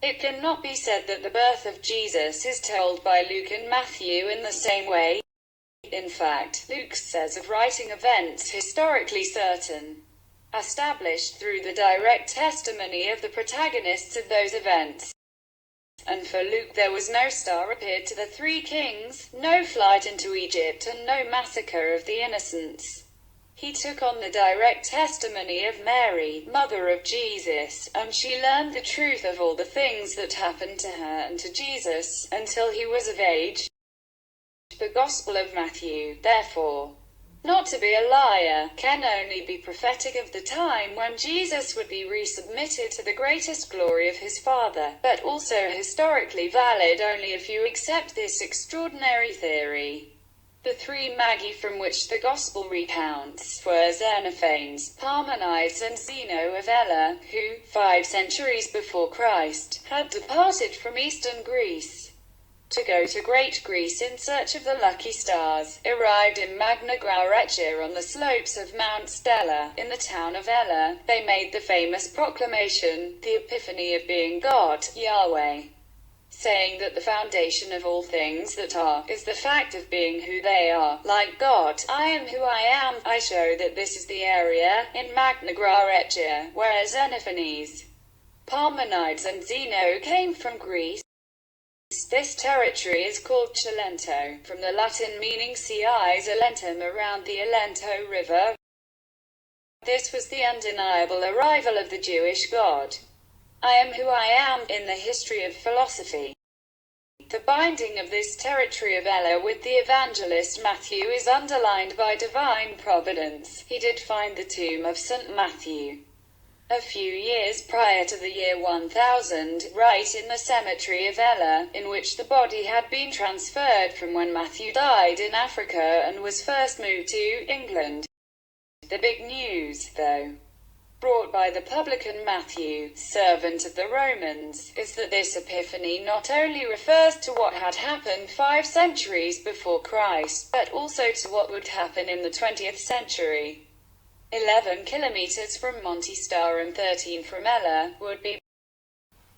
It cannot be said that the birth of Jesus is told by Luke and Matthew in the same way. In fact, Luke says of writing events historically certain, established through the direct testimony of the protagonists of those events. And for Luke there was no star appeared to the three kings, no flight into Egypt, and no massacre of the innocents. He took on the direct testimony of Mary, mother of Jesus, and she learned the truth of all the things that happened to her and to Jesus, until he was of age. The Gospel of Matthew, therefore, not to be a liar, can only be prophetic of the time when Jesus would be resubmitted to the greatest glory of his Father, but also historically valid only if you accept this extraordinary theory. The three magi from which the Gospel recounts were Xenophanes, Parmenides and Zeno of Elea, who, 5 centuries before Christ, had departed from eastern Greece to go to Great Greece in search of the lucky stars, arrived in Magna Graecia on the slopes of Mount Stella, in the town of Elea. They made the famous proclamation, the epiphany of being God, Yahweh, saying that the foundation of all things that are, is the fact of being who they are, like God. I am who I am. I show that this is the area, in Magna Graecia, where Xenophanes, Parmenides and Zeno came from Greece. This territory is called Cilento, from the Latin meaning sea isolentum, around the Cilento River. This was the undeniable arrival of the Jewish God. I am who I am, in the history of philosophy. The binding of this territory of Elea with the evangelist Matthew is underlined by divine providence. He did find the tomb of St. Matthew a few years prior to the year 1000, right in the cemetery of Elea, in which the body had been transferred from when Matthew died in Africa and was first moved to England. The big news, though, brought by the publican Matthew, servant of the Romans, is that this epiphany not only refers to what had happened 5 centuries before Christ, but also to what would happen in the 20th century. 11 kilometers from Mount Stella and 13 from Elea, would be.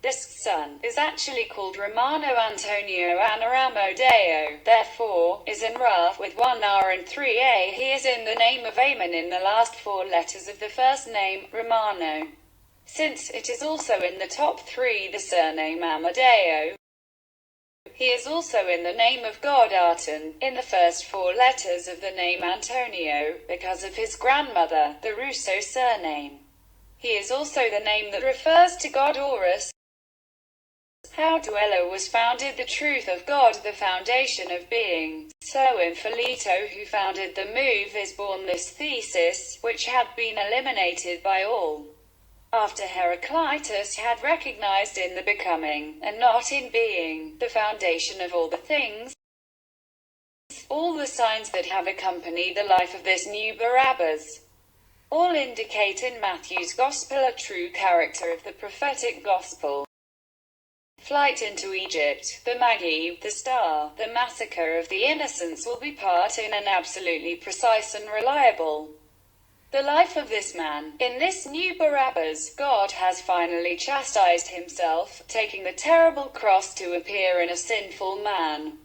This son is actually called Romano Antonio and Amodeo, therefore, is in Ra, with 1 R and 3 A. He is in the name of Amen in the last 4 letters of the first name, Romano. Since it is also in the top 3 the surname Amodeo, he is also in the name of God Arton, in the first 4 letters of the name Antonio, because of his grandmother, the Russo surname. He is also the name that refers to God Horus. How Elea was founded, the truth of God, the foundation of being. So in Phileto, who founded the move, is born this thesis, which had been eliminated by all, after Heraclitus had recognized in the becoming, and not in being, the foundation of all the things. All the signs that have accompanied the life of this new Barabbas, all indicate in Matthew's Gospel a true character of the prophetic Gospel. Flight into Egypt, the Magi, the star, the massacre of the innocents will be part in and absolutely precise and reliable. The life of this man, in this new Barabbas, God has finally chastised himself, taking the terrible cross to appear in a sinful man.